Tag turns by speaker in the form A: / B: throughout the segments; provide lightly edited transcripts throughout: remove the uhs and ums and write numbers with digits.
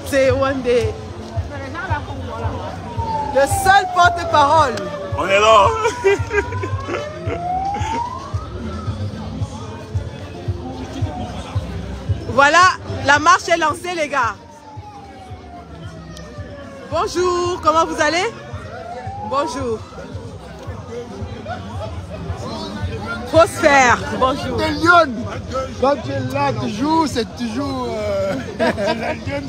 A: C'est one day. Le seul porte-parole.
B: On est là.
A: Voilà, la marche est lancée, les gars. Bonjour, comment vous allez? Bonjour. Phosphère, bonjour.
C: T'es Lyon. Quand tu es là, toujours, c'est toujours...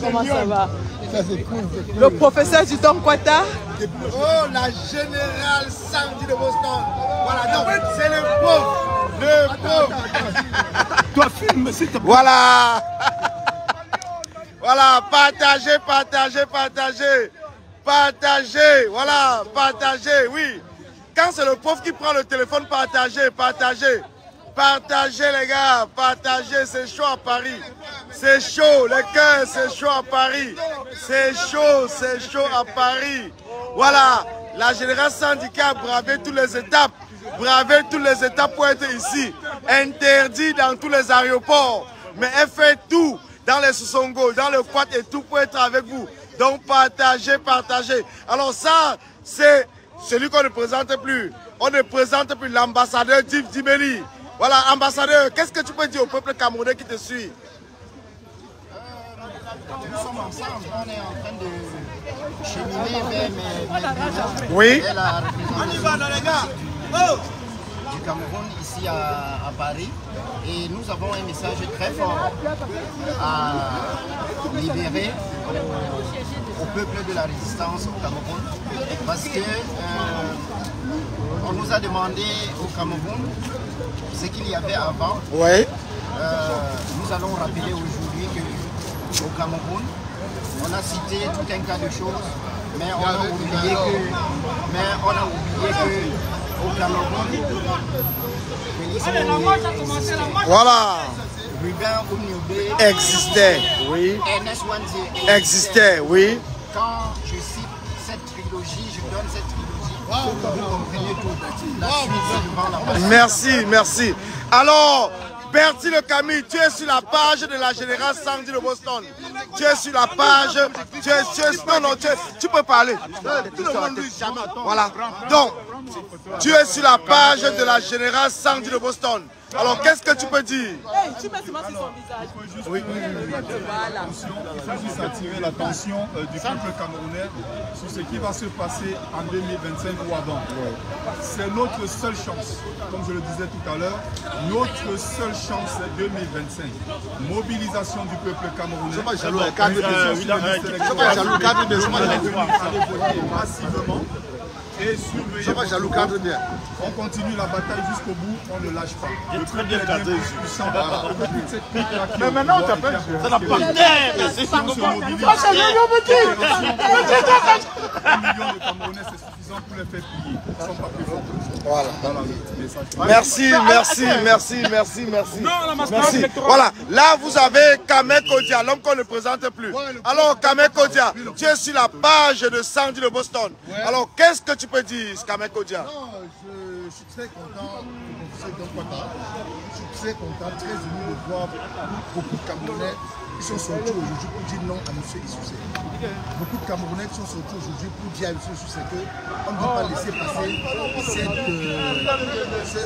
A: Comment ça va?
C: Ça, c'est cool, c'est cool.
A: Le professeur du Tom Kwata.
C: Oh, la générale Sandy de Boston. Voilà, non, c'est le pauvre. Le pauvre.
B: Toi, filme, s'il te plaît.
C: Voilà. Voilà, partagez, partagez, partagez. Partagez, voilà, partagez, oui. Quand c'est le pauvre qui prend le téléphone, partagez, partagez. Partagez les gars, partagez, c'est chaud à Paris. C'est chaud, les cœurs, c'est chaud à Paris. C'est chaud à Paris. Voilà, la générale syndicat a bravé toutes les étapes. Bravé toutes les étapes pour être ici. Interdit dans tous les aéroports. Mais elle fait tout dans les Sosongo, dans le Quat et tout pour être avec vous. Donc partagez, partagez. Alors ça, c'est celui qu'on ne présente plus. On ne présente plus l'ambassadeur Div Dimeli. Voilà, ambassadeur, qu'est-ce que tu peux dire au peuple camerounais qui te suit?
D: Nous sommes ensemble, on est en train de cheminer vers mes
C: oui.
D: On y va dans les gars. Oh. Du Cameroun ici à Paris. Et nous avons un message très fort à libérer au peuple de la résistance au Cameroun. Parce que on nous a demandé au Cameroun ce qu'il y avait avant.
C: Oui.
D: Nous allons rappeler aujourd'hui qu'au Cameroun, on a cité tout un tas de choses, mais on a oublié que au Cameroun,
C: voilà,
D: Ruben Oumniobé
C: existait, oui. Existait, oui.
D: Quand je cite cette trilogie, je donne cette trilogie pour que vous compreniez tout. La suite, c'est devant la passion.
C: Merci, merci. Alors, Bertie Le Camille, tu es sur la page de la générale Sandy de Boston. Tu es sur la page. Tu peux parler. Voilà. Donc, tu es sur la page de la générale Sandy de Boston. Alors, qu'est-ce que tu peux dire?
A: Tu mets seulement sur son visage.
C: Oui.
A: Voilà.
B: Il faut juste attirer l'attention du peuple camerounais sur ce qui va se passer en 2025 ou avant. C'est notre seule chance, comme je le disais tout à l'heure, notre seule chance 2025. Mobilisation du peuple camerounais. Massivement. Et surveillez. On continue la bataille jusqu'au bout, on ne lâche pas. Il est très bien cadré.
C: Mais maintenant on t'appelle.
B: Ça n'a pas d'air. C'est ça. 1 million de Camerounais, c'est suffisant pour les faire plier. Ils ne sont pas plus forts.
C: Voilà. Merci, merci, merci, merci, merci. Merci. Voilà, là vous avez Kamel Kodia, l'homme qu'on ne présente plus. Alors Kamel Kodia, tu es sur la page de Sandy de Boston. Alors qu'est-ce que tu peux dire, Kamel Kodia?
E: Non, je suis très content de professeur Tom Kwata. Je suis très content, très ému de voir beaucoup de Camerounais qui sont sortis aujourd'hui pour dire non à M. Issouzé. Beaucoup de Camerounais qui sont sortis aujourd'hui pour dire à M. Issouzé qu'on ne doit pas laisser passer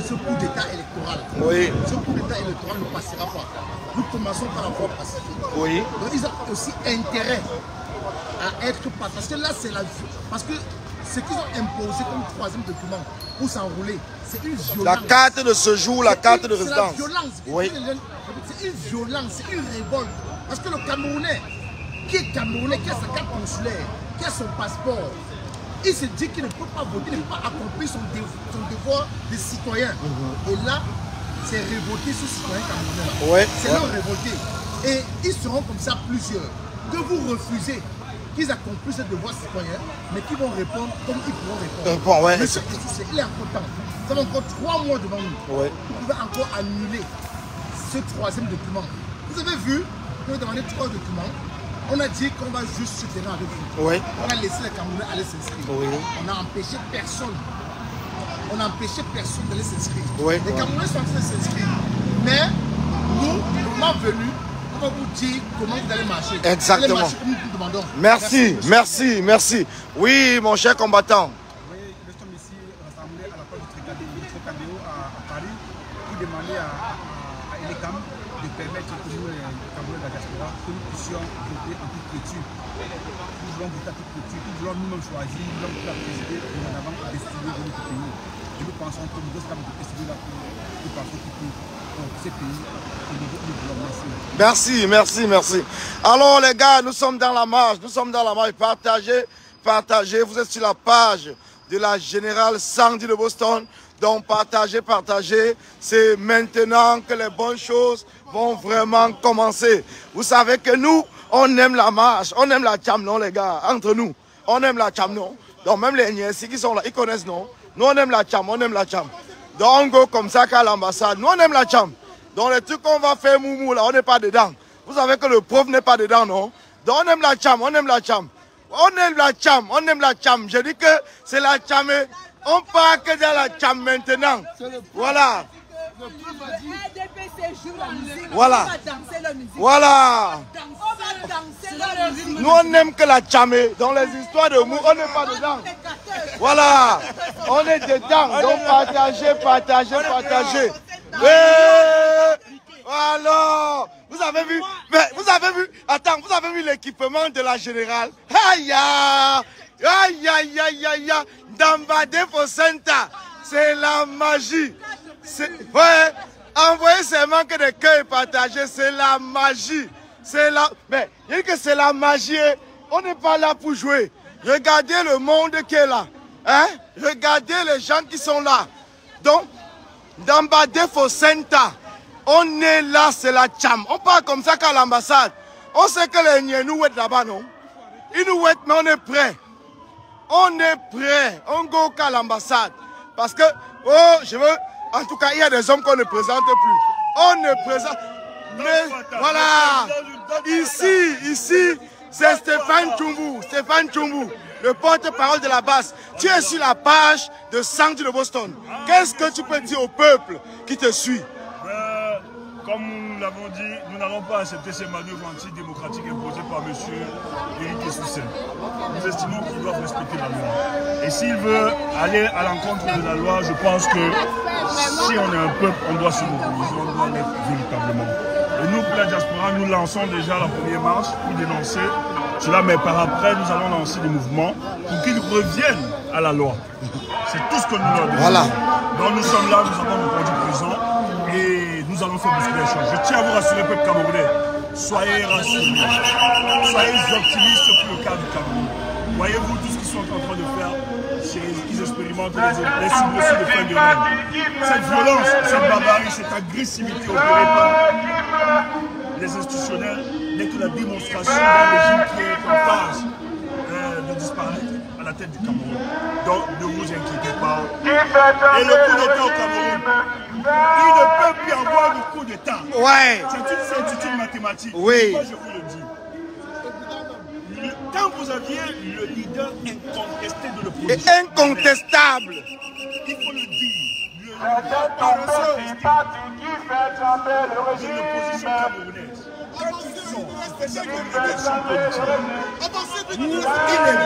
E: ce coup d'état électoral.
C: Oui.
E: Ce coup d'état électoral ne passera pas. Nous commençons par la voie pacifique.
C: Oui.
E: Donc ils ont aussi intérêt à être pas. Parce que là, c'est la vie. Parce que ce qu'ils ont imposé comme troisième document pour s'enrouler, c'est une violence.
C: La carte de ce jour, la carte de résidence.
E: C'est la violence.
C: Oui.
E: C'est une violence, c'est une révolte. Parce que le Camerounais, qui est Camerounais, qui a sa carte consulaire, qui a son passeport, il se dit qu'il ne peut pas voter, il ne peut pas accomplir son devoir de citoyen. Et là, c'est révolter ce citoyen camerounais.
C: Ouais.
E: C'est leur révolter. Et ils seront comme ça plusieurs. Que vous refusez qu'ils accomplissent ce devoir citoyen, mais qui vont répondre comme ils pourront répondre.
C: Bon, ouais.
E: Monsieur Issouzé, il est encore temps. Nous avons encore 3 mois devant nous.
C: Ouais.
E: Vous pouvez encore annuler ce troisième document. Vous avez vu, on a demandé 3 documents. On a dit qu'on va juste se tenir avec vous.
C: Oui.
E: On a laissé les Camerounais aller s'inscrire.
C: Oui.
E: On a empêché personne. On a empêché personne d'aller s'inscrire.
C: Oui.
E: Les Camerounais sont en train de s'inscrire. Mais nous, le moment venu, peut pas vous dire comment vous allez marcher.
C: Exactement.
E: Vous allez marcher comme nous demandons.
C: Merci. Oui, mon cher combattant.
B: Oui, nous sommes ici rassemblés à la porte du Trocadéro à Paris pour demander à Elecam de permettre que nous, les Camerounais de la diaspora, que nous puissions voter en toute quiétude. Nous voulons voter en toute quiétude, nous voulons nous-mêmes choisir, nous voulons la présider dorénavant décider de notre pays. Et nous pensons que nous devons décider là pour penser pour ces pays.
C: Merci. Alors les gars, nous sommes dans la marche. Partagez. Vous êtes sur la page de la générale Sandy de Boston. Donc partagez. C'est maintenant que les bonnes choses vont vraiment commencer. Vous savez que nous, on aime la marche, on aime la cham, non les gars, entre nous. On aime la cham, non. Donc même les Niensi qui sont là, ils connaissent, non. Nous, on aime la cham. Donc on go comme ça qu'à l'ambassade. Nous, on aime la cham. Donc les trucs qu'on va faire moumou là, on n'est pas dedans. Vous savez que le prof n'est pas dedans, non? Donc on aime la cham. Je dis que c'est la cham. On part que dans la cham maintenant. Voilà. Voilà. Nous on aime que la cham. Dans les histoires de mou, on n'est pas dedans. Voilà. On est dedans. Donc partagez. Alors, vous avez vu, vous avez vu l'équipement de la générale. Aïe, Dambade Fosenta, c'est la magie. Ouais, envoyer seulement que des cœurs partagés, c'est la magie. Mais il dit que c'est la magie. On n'est pas là pour jouer. Regardez le monde qui est là. Hein? Regardez les gens qui sont là. Donc, Dambade Fosenta, on est là, c'est la cham. On parle comme ça qu'à l'ambassade. On sait que les Niens nous ouettent là-bas, non? Ils nous ouettent, mais on est prêts. On go qu'à l'ambassade. Parce que, en tout cas, il y a des hommes qu'on ne présente plus. On ne présente. Mais voilà. Ici, c'est Stéphane Tchoumbou, le porte-parole de la base. Tu es sur la page de Sandy de Boston. Qu'est-ce que tu peux dire au peuple qui te suit?
F: Comme nous l'avons dit, nous n'allons pas accepter ces manœuvres antidémocratiques imposées par M. Éric Essoussen. Nous estimons qu'il doit respecter la loi. Et s'il veut aller à l'encontre de la loi, je pense que si on est un peuple, on doit se mobiliser, on doit l'être véritablement. Et nous, pour la diaspora, nous lançons déjà la première marche pour dénoncer cela, mais par après, nous allons lancer des mouvements pour qu'ils reviennent à la loi. C'est tout ce que nous leur demandons. Voilà. Donc nous sommes là, nous avons répondu présent et nous allons faire bousculer les choses. Je tiens à vous rassurer, peuple camerounais, soyez rassurés, soyez optimistes pour le cas du Cameroun. Voyez-vous tout ce qu'ils sont en train de faire, ils expérimentent les soubresauts de fin de règne. Cette violence, cette barbarie, cette agressivité opérée par les institutionnels n'est que la démonstration d'un régime qui est en phase de disparaître à la tête du Cameroun. Donc ne vous inquiétez pas. Et le coup d'État au Cameroun, il ne peut plus avoir de coup d'État.
C: Ouais.
F: C'est une certitude mathématique.
C: Oui.
F: Moi, je vous le dis. Quand vous aviez le leader incontesté de l'opposition,
C: incontestable,
F: il faut le dire, le leader incontesté de l'opposition camerounaise, quand ils sont spécial communication politique, il est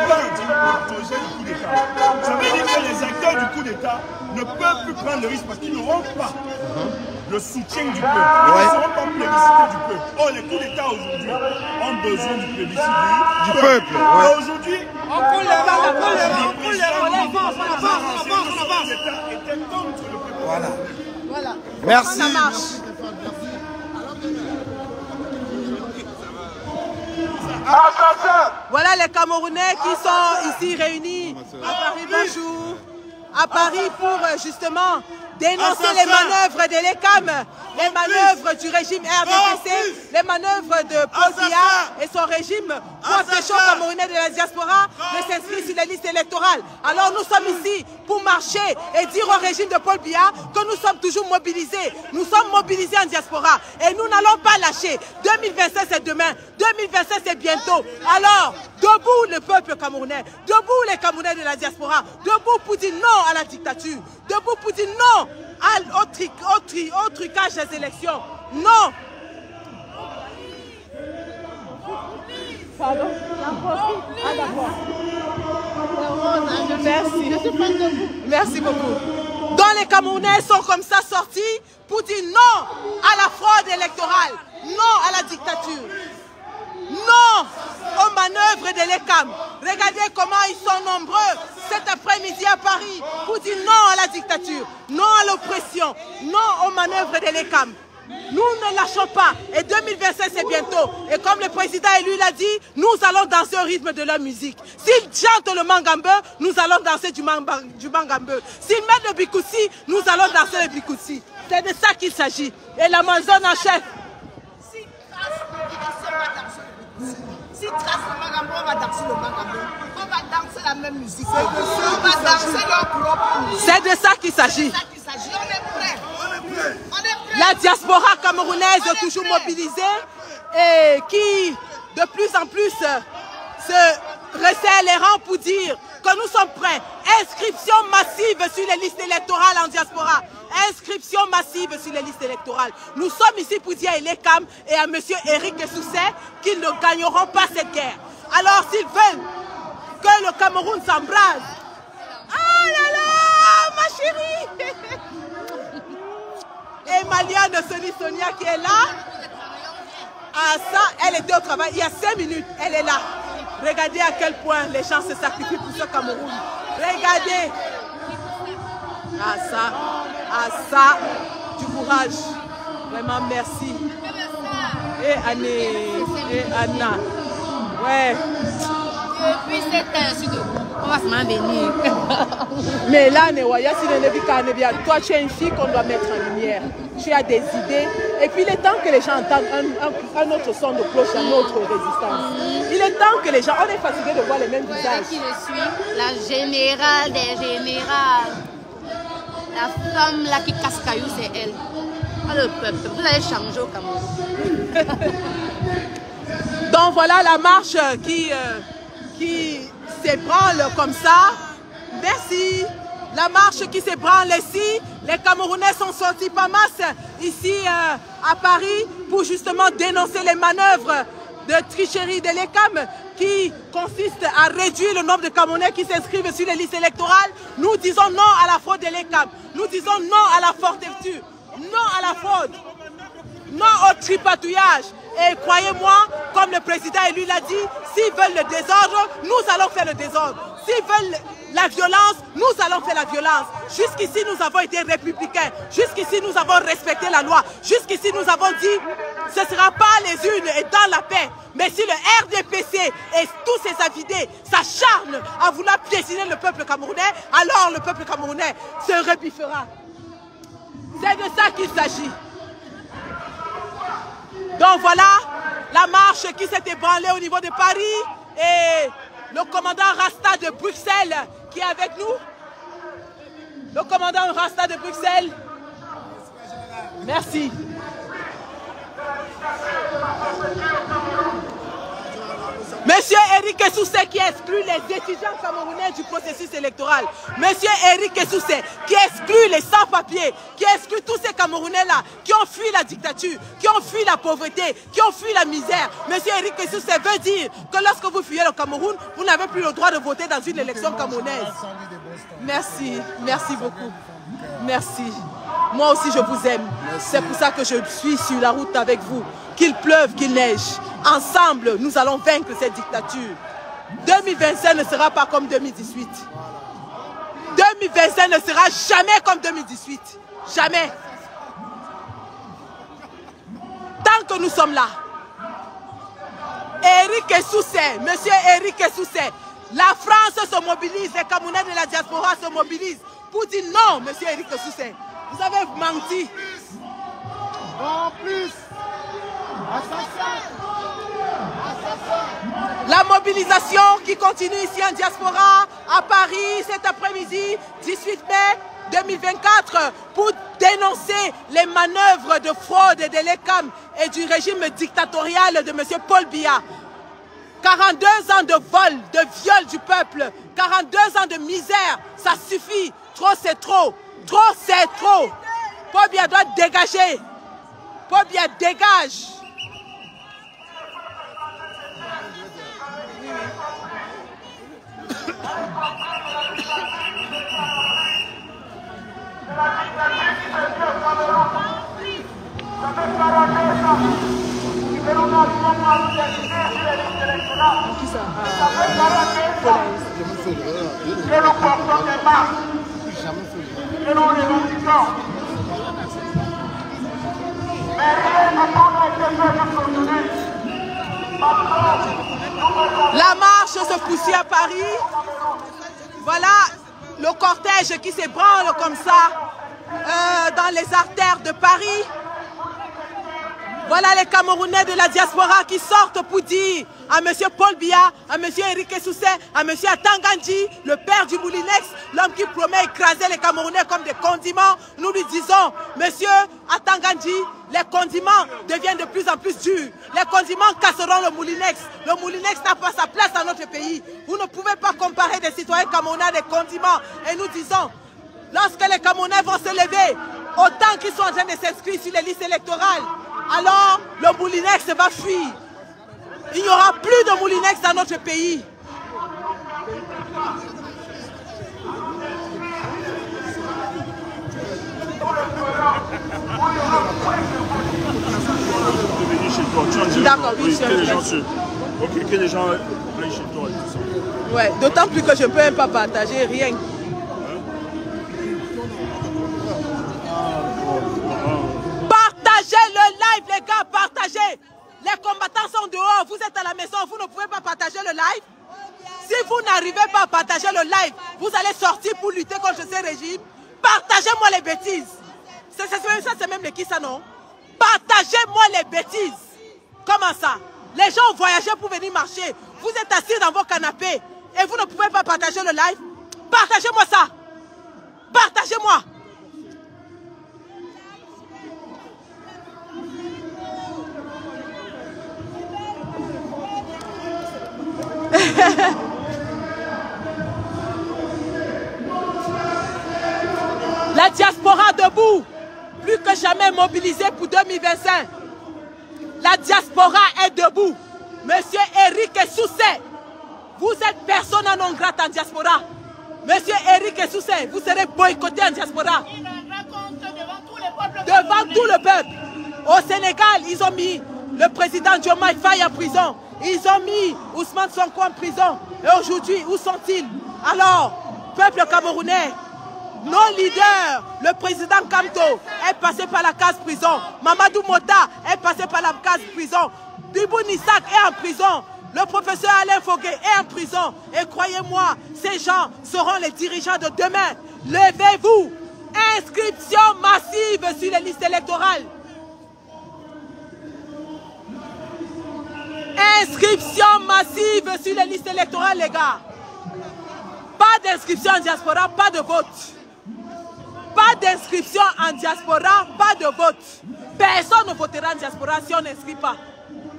F: pas de projet du coup d'État. Ça veut dire que les acteurs du coup d'État ne peuvent plus prendre le risque parce qu'ils n'auront pas le soutien du peuple. Ils ne seront pas plébiscités du peuple. Or, les coups d'État aujourd'hui ont besoin du plébiscite du peuple. Et aujourd'hui,
A: on coule les
F: était contre le peuple.
A: Voilà.
C: Merci.
A: Ça marche. Voilà les Camerounais qui sont ici réunis à Paris. Bonjour. À Paris pour justement dénoncer les manœuvres de l'ECAM, les manœuvres du régime RDPC, les manœuvres de Paul Biya et son régime pour empêcher aux Camerounais de la diaspora de s'inscrire sur les listes électorales. Alors nous sommes ici pour marcher et dire au régime de Paul Biya que nous sommes toujours mobilisés. Nous sommes mobilisés en diaspora et nous n'allons pas lâcher. 2027 c'est demain, 2027 c'est bientôt. Alors, debout le peuple camerounais, debout les Camerounais de la diaspora, debout pour dire non à la dictature, debout pour dire non au trucage des élections. Non. Pardon? Ah, d'accord. Merci. Merci beaucoup. Donc les Camerounais sont comme ça sortis pour dire non à la fraude électorale, non à la dictature, non aux manœuvres de l'ECAM. Regardez comment ils sont nombreux cet après-midi à Paris pour dire non à la dictature, non à l'oppression, non aux manœuvres de l'ECAM. Nous ne lâchons pas. Et 2025, c'est bientôt. Et comme le président élu l'a dit, nous allons danser au rythme de leur musique. S'ils chantent le mangambeu, nous allons danser du mangambeu. S'ils mettent le bikoussi, nous allons danser le bikoussi. C'est de ça qu'il s'agit. Et l'Amazone en chef.
E: Si trace le mangambeu, on va danser le mangambeu. On va danser la même musique. On va danser leur propre musique.
A: C'est de ça qu'il s'agit.
E: On est prêts.
A: La diaspora camerounaise est toujours mobilisée et qui de plus en plus se resserre les rangs pour dire que nous sommes prêts. Inscription massive sur les listes électorales en diaspora. Inscription massive sur les listes électorales. Nous sommes ici pour dire à l'ECAM et à M. Éric Sousset qu'ils ne gagneront pas cette guerre. Alors s'ils veulent que le Cameroun s'embrase, oh là là, ma chérie. Et Maliane Sonia qui est là. Ah ça, elle était au travail il y a 5 minutes, elle est là. Regardez à quel point les gens se sacrifient pour ce Cameroun. Regardez. Ah ça, du courage. Vraiment merci. Et Anne, et Anna. Ouais.
G: Depuis cette insulte, on va se venir.
A: Mais là, toi, tu es une fille qu'on doit mettre en lumière. Tu as des idées. Et puis, il est temps que les gens entendent un autre son de cloche, une autre résistance. Il est temps que les gens... On est fatigué de voir les mêmes visages.
G: Qui je suis, la générale des générales. La femme là qui casse caillou, c'est elle. Ah, le peuple, vous allez changer au Cameroun.
A: Donc, voilà la marche qui s'ébranle comme ça. Merci. La marche qui s'ébranle ici. Les Camerounais sont sortis par masse ici à Paris pour justement dénoncer les manœuvres de tricherie de l'ECAM qui consiste à réduire le nombre de Camerounais qui s'inscrivent sur les listes électorales. Nous disons non à la fraude de l'ECAM. Nous disons non à la forfaiture. Non à la fraude. Non au tripatouillage. Et croyez-moi, comme le président élu l'a dit, s'ils veulent le désordre, nous allons faire le désordre. S'ils veulent la violence, nous allons faire la violence. Jusqu'ici, nous avons été républicains. Jusqu'ici, nous avons respecté la loi. Jusqu'ici, nous avons dit, ce ne sera pas les urnes et dans la paix. Mais si le RDPC et tous ses avidés s'acharnent à vouloir piétiner le peuple camerounais, alors le peuple camerounais se rebiffera. C'est de ça qu'il s'agit. Donc voilà la marche qui s'est ébranlée au niveau de Paris et le commandant Rasta de Bruxelles qui est avec nous. Le commandant Rasta de Bruxelles. Merci. Monsieur Éric Sousset qui exclut les étudiants camerounais du processus électoral. Monsieur Éric Sousset qui exclut les sans-papiers, qui exclut tous ces Camerounais-là qui ont fui la dictature, qui ont fui la pauvreté, qui ont fui la misère. Monsieur Éric Sousset veut dire que lorsque vous fuyez le Cameroun, vous n'avez plus le droit de voter dans une élection camerounaise. Merci, merci beaucoup. Merci. Moi aussi je vous aime. C'est pour ça que je suis sur la route avec vous. Qu'il pleuve, qu'il neige. Ensemble, nous allons vaincre cette dictature. 2025 ne sera pas comme 2018. 2025 ne sera jamais comme 2018. Jamais. Tant que nous sommes là. Éric Sousset, monsieur Éric Sousset, la France se mobilise, les Camerounais de la diaspora se mobilisent pour dire non, monsieur Éric Sousset. Vous avez menti.
E: En plus,
A: la mobilisation qui continue ici en diaspora, à Paris, cet après-midi, 18 mai 2024, pour dénoncer les manœuvres de fraude de l'ECAM et du régime dictatorial de M. Paul Biya. 42 ans de vol, de viol du peuple, 42 ans de misère, ça suffit. Trop, c'est trop. Trop, c'est trop. Paul Biya doit dégager. Paul Biya dégage. La marche se poursuit à Paris. Voilà le cortège qui s'ébranle comme ça dans les artères de Paris. Voilà les Camerounais de la diaspora qui sortent pour dire à M. Paul Biya, à M. Eric Soussé, à M. Atangandji, le père du Moulinex, l'homme qui promet écraser les Camerounais comme des condiments. Nous lui disons, M. Atangandji, les condiments deviennent de plus en plus durs. Les condiments casseront le Moulinex. Le Moulinex n'a pas sa place dans notre pays. Vous ne pouvez pas comparer des citoyens camerounais à des condiments. Et nous disons, lorsque les Camerounais vont se lever, autant qu'ils sont en train de s'inscrire sur les listes électorales, alors le Moulinex va fuir. Il n'y aura plus de Moulinex dans notre pays. D'accord, oui,
F: que les gens ok, que les gens aillent chez toi et tout ça.
A: Ouais, d'autant plus que je ne peux même pas partager rien. Partagez le live, les gars, partagez. Les combattants sont dehors, vous êtes à la maison, vous ne pouvez pas partager le live. Si vous n'arrivez pas à partager le live, vous allez sortir pour lutter contre ce régime. Partagez-moi les bêtises. Ça c'est même les qui ça, non? Partagez-moi les bêtises. Comment ça? Les gens ont voyagé pour venir marcher. Vous êtes assis dans vos canapés et vous ne pouvez pas partager le live. Partagez-moi ça. Partagez-moi. La diaspora debout, plus que jamais mobilisée pour 2025. La diaspora est debout. Monsieur Eric Soussé, vous êtes persona non grata en diaspora. Monsieur Eric Soussé, vous serez boycotté en diaspora. Devant tout le peuple. Au Sénégal, ils ont mis le président Diomaye Faye en prison. Ils ont mis Ousmane Sonko en prison. Et aujourd'hui, où sont-ils? Alors, peuple camerounais, nos leaders, le président Kamto est passé par la case prison. Mamadou Mota est passé par la case prison. Dibou Nissak est en prison. Le professeur Alain Fogué est en prison. Et croyez-moi, ces gens seront les dirigeants de demain. Levez-vous. Inscription massive sur les listes électorales. Inscription massive sur les listes électorales, les gars. Pas d'inscription en diaspora, pas de vote. Pas d'inscription en diaspora, pas de vote. Personne ne votera en diaspora si on n'inscrit pas.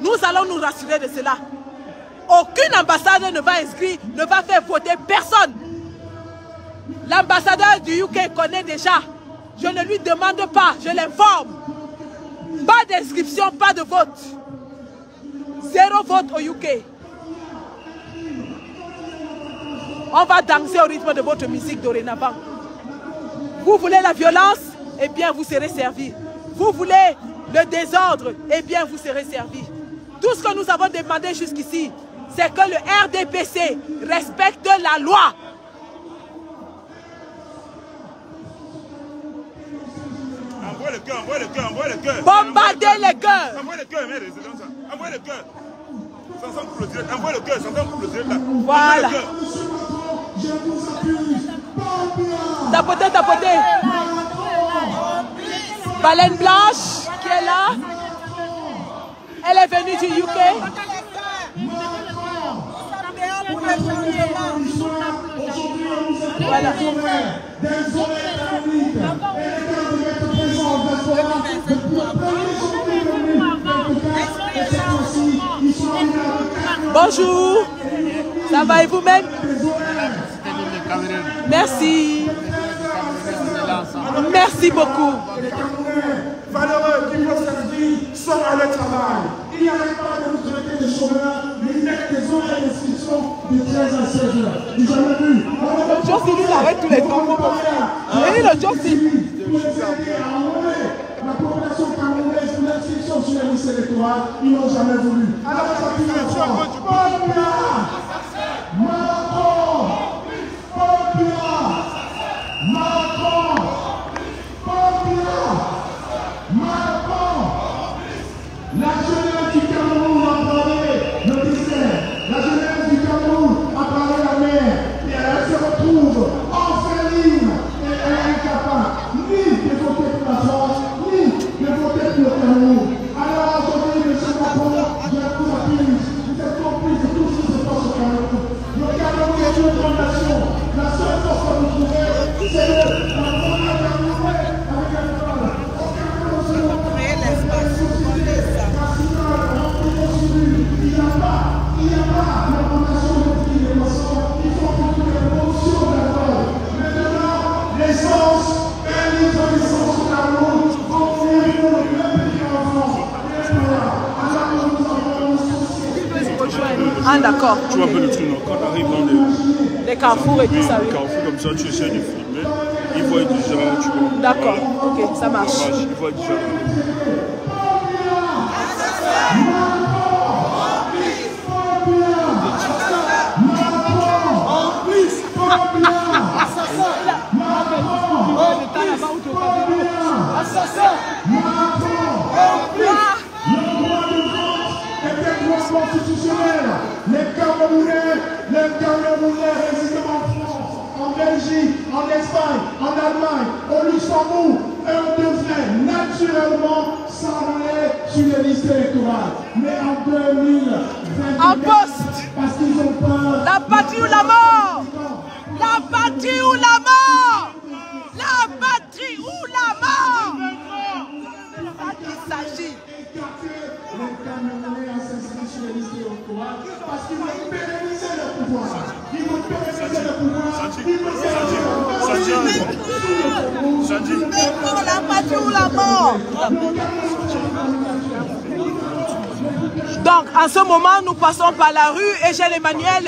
A: Nous allons nous rassurer de cela. Aucune ambassade ne va inscrire, ne va faire voter personne. L'ambassadeur du UK connaît déjà. Je ne lui demande pas, je l'informe. Pas d'inscription, pas de vote. 0 vote au UK. On va danser au rythme de votre musique dorénavant. Vous voulez la violence? Eh bien, vous serez servis. Vous voulez le désordre? Eh bien, vous serez servis. Tout ce que nous avons demandé jusqu'ici, c'est que le RDPC respecte la loi.
F: Envoie le cœur, envoie le cœur, envoie le cœur.
A: Bombardez les cœurs.
F: Envoie le cœur, mais résidence. Envoie le cœur. Envoie le cœur, ça semble le direct là.
A: Voilà. Tapotez, tapotez. Baleine Blanche qui est là. Elle est venue du UK. Voilà. Bonjour. Ça va et vous-même? Merci. Merci beaucoup.
H: Valeureux qui vont s'inscrire sont à leur travail. Il n'y a pas de nous traiter de chômeurs, mais mettre des heures d'inscription de 13 à 16 heures. Vous avez vu?
A: Le jour il arrête tous les temps. Et le jour
H: La population camerounaise sur la liste électorale, ils n'ont jamais voulu. Alors, on s'appuie sur le Macron, la jeunesse du Cameroun a parlé le désert, la jeunesse du Cameroun a parlé la mer, et elle se retrouve orpheline et elle est incapable ni de voter pour la France, ni de voter pour le Cameroun. Alors aujourd'hui, M. Macron, je vous accuse, vous êtes complice de tout ce qui se passe au Cameroun. Le Cameroun est une grande nation. La seule force que vous trouvez, c'est de la première Camerounais avec un peuple. Au Cameroun, c'est le il n'y a pas l'augmentation de prix des poissons, il faut plutôt une promotion de la mode. Maintenant, l'essence, un litre d'essence au Cameroun, on fait pour le même prix qu'en France.
A: Ah d'accord.
F: Tu vois un peu le truc, quand tu arrives dans
A: les carrefours et tout ça, oui.
F: Les carrefours comme ça, tu essaies de filmer, ils voient déjà, tu vois.
A: D'accord, voilà. Ok, ça marche.
F: Ils voient déjà.
H: Les Camerounais résident en France, en Belgique, en Espagne, en Allemagne, au Luxembourg, et on devrait naturellement s'enrôler sur les listes électorales. Mais en 2020,
A: en poste, parce qu'ils ont peur. La patrie ou la mort! La patrie ou la mort! La patrie ou la mort! C'est ça qu'il s'agit.
H: Les Camerounais à s'inscrire sur les listes électorales parce qu'ils veulent pérenniser le pouvoir. Ils veulent pérenniser le pouvoir.
A: La patrie ou la mort. Donc, en ce moment, nous passons par la rue Eugène Emmanuel.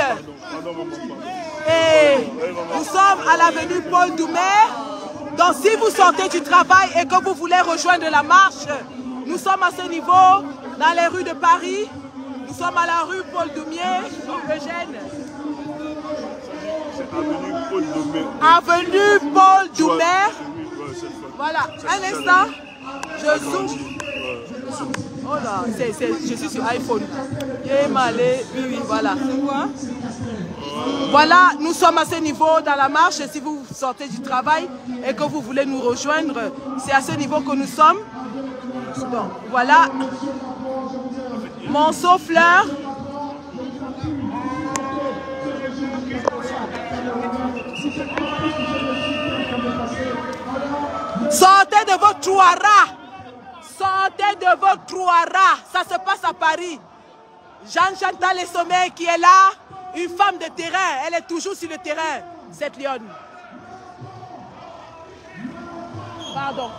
A: Et nous sommes à l'avenue Paul Doumer. Donc, si vous sortez du travail et que vous voulez rejoindre la marche, nous sommes à ce niveau, dans les rues de Paris. Nous sommes à la rue Paul Doumer, rue Eugène. Avenue Paul Doumer. Voilà, un instant. Je zoome. Oh là, je suis sur iPhone. Oui, voilà. Voilà, nous sommes à ce niveau dans la marche. Si vous sortez du travail et que vous voulez nous rejoindre, c'est à ce niveau que nous sommes. Donc, voilà. Monceau Fleur. Sortez de votre trouara. Sortez de votre trouara. Ça se passe à Paris. Jean-Chantal Le Sommeil qui est là. Une femme de terrain. Elle est toujours sur le terrain, cette lionne. Pardon.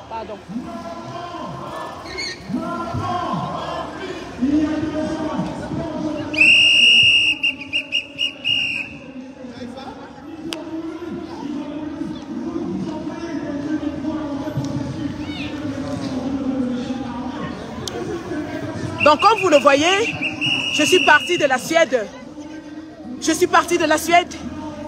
A: Donc, comme vous le voyez, je suis partie de la Suède.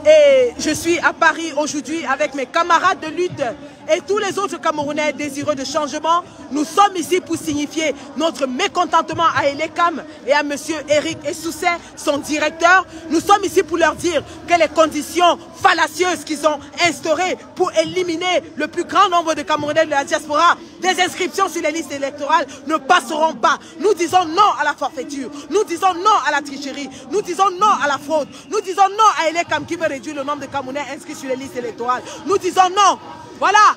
A: Et je suis à Paris aujourd'hui avec mes camarades de lutte et tous les autres Camerounais désireux de changement. Nous sommes ici pour signifier notre mécontentement à Elekam et à M. Eric Essousset, son directeur. Nous sommes ici pour leur dire que les conditions fallacieuses qu'ils ont instaurées pour éliminer le plus grand nombre de Camerounais de la diaspora des inscriptions sur les listes électorales ne passeront pas. Nous disons non à la forfaiture, nous disons non à la tricherie, nous disons non à la fraude, nous disons non à Elekam qui veut réduire le nombre de Camerounais inscrits sur les listes électorales. Nous disons non. Voilà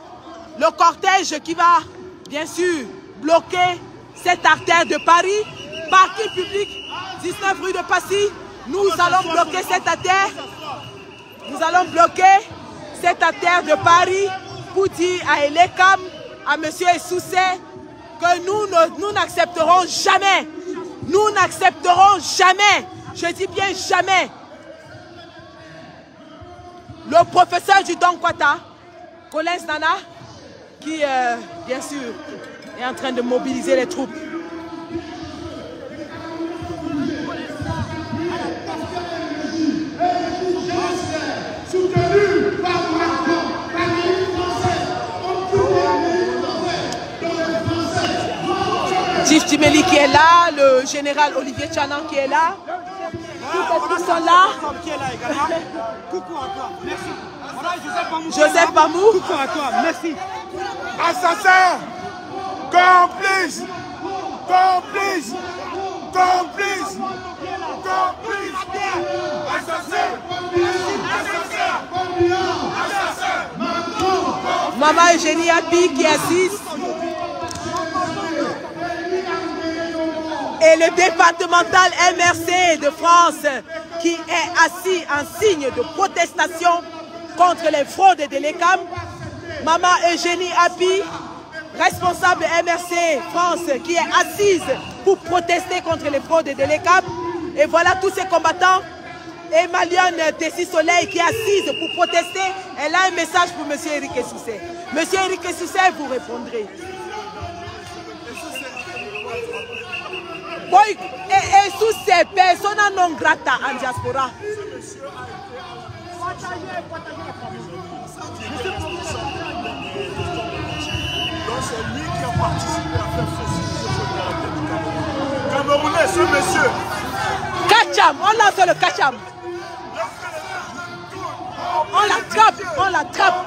A: le cortège qui va, bien sûr, bloquer cette artère de Paris, parking public, 19 rue de Passy. Nous allons bloquer cette artère. Nous allons bloquer cette artère de Paris pour dire à Elekam, à M. Essousset, que nous n'accepterons jamais. Nous n'accepterons jamais. Je dis bien jamais. Le professeur du Don Kwata, Collins Nana, qui, bien sûr, est en train de mobiliser les troupes. Djimeli qui est là, le général Olivier Tchanan qui est là. Tous sont là.
I: Coucou à toi, merci. Voilà,
A: Joseph Bamou.
I: Coucou à toi, merci.
C: Assassin, complice, complice, complice, complice, assassin, assassin, assassin.
A: Maman Eugénie Happy qui est assise. Et le départemental MRC de France qui est assis en signe de protestation contre les fraudes de l'ECAM. Maman Eugénie Happy, responsable MRC France qui est assise pour protester contre les fraudes de l'ECAM. Et voilà tous ces combattants. Et Malion Tessie Soleil qui est assise pour protester. Elle a un message pour M. Éric Essoussé. M. Éric Essoussé, vous répondrez. Et sous ces persona non grata en diaspora.
F: Donc c'est lui qui a participé à faire ceci. Camerounais, ce monsieur.
A: Kacham, on lance le Kacham. On l'attrape, on l'attrape.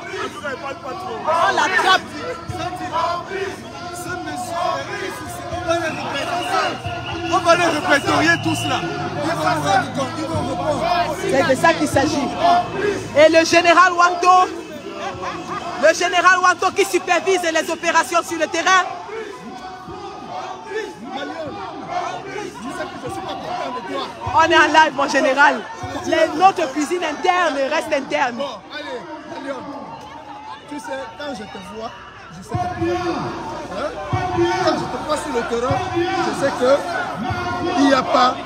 A: On l'attrape.
C: On va les répertorier tout cela.
A: C'est de ça qu'il s'agit. Et le général Wanto qui supervise les opérations sur le terrain. On est en live, mon général. Notre cuisine interne reste interne.
E: Bon, allez, Léon, tu sais, quand je te vois, je sais que tu vas bien. Hein? Quand je te vois sur le terrain, je sais qu'il n'y a pas,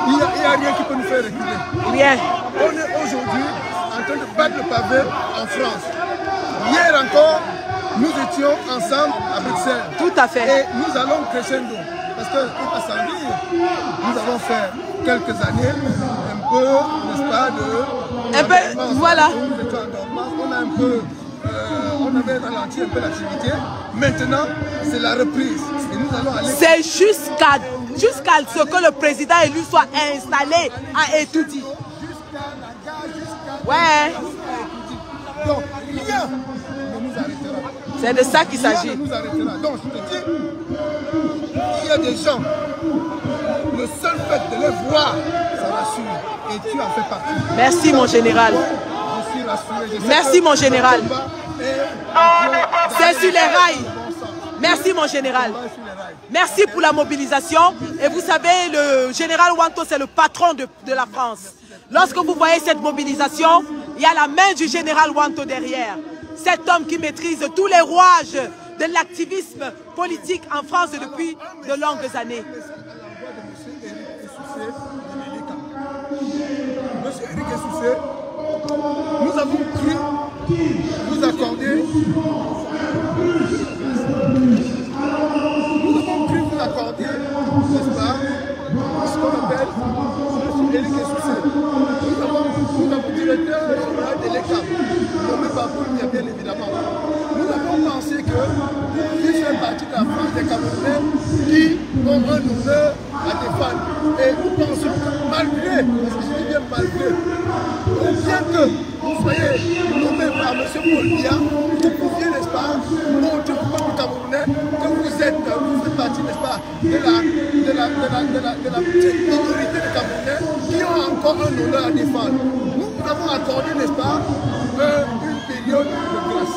E: il y a rien qui peut nous faire reculer.
A: Rien.
E: On est aujourd'hui en train de battre le pavé en France. Hier encore, nous étions ensemble à Bruxelles.
A: Tout à fait.
E: Et nous allons crescendo. Parce que, à Sandy, nous avons fait quelques années, un peu, n'est-ce pas,
A: voilà.
E: Nous étions en dormance, on a un peu, on avait ralenti un peu l'activité. Maintenant, c'est la reprise. Et nous allons aller...
A: C'est jusqu'à ce que le président élu soit installé à Etoudi. Ouais.
E: Donc, rien ne nous arrêtera.
A: C'est de ça qu'il s'agit.
E: Rien ne nous arrêtera. Donc, je te dis, il y a des gens, le seul fait de les voir, ça rassure. Et tu en fais partie.
A: Merci, mon général.
E: Je suis rassuré.
A: Merci, mon général. C'est sur les rails. Merci, mon général. Merci pour la mobilisation. Et vous savez, le général Wanto, c'est le patron de la France. Lorsque vous voyez cette mobilisation, il y a la main du général Wanto derrière. Cet homme qui maîtrise tous les rouages de l'activisme politique en France depuis de longues années.
E: Monsieur Éric Essoussé, nous avons cru vous accorder, n'est-ce pas, ce qu'on appelle Monsieur Éric Essoussé. Nous avons directeur général de l'ECAM, nommé par vous, bien évidemment. Nous avons pensé que vous faites partie de la France des Camerounais qui ont un honneur à défendre. Et nous pensons que malgré, parce que je dis bien malgré, bien que vous soyez nommé par M. Paul Biya, vous pouviez, n'est-ce pas, montrer au peuple camerounais que vous faites partie, n'est-ce pas, de la petite minorité de Camerounais qui ont encore un honneur à défendre. Nous avons accordé, n'est-ce pas, une période de grâce.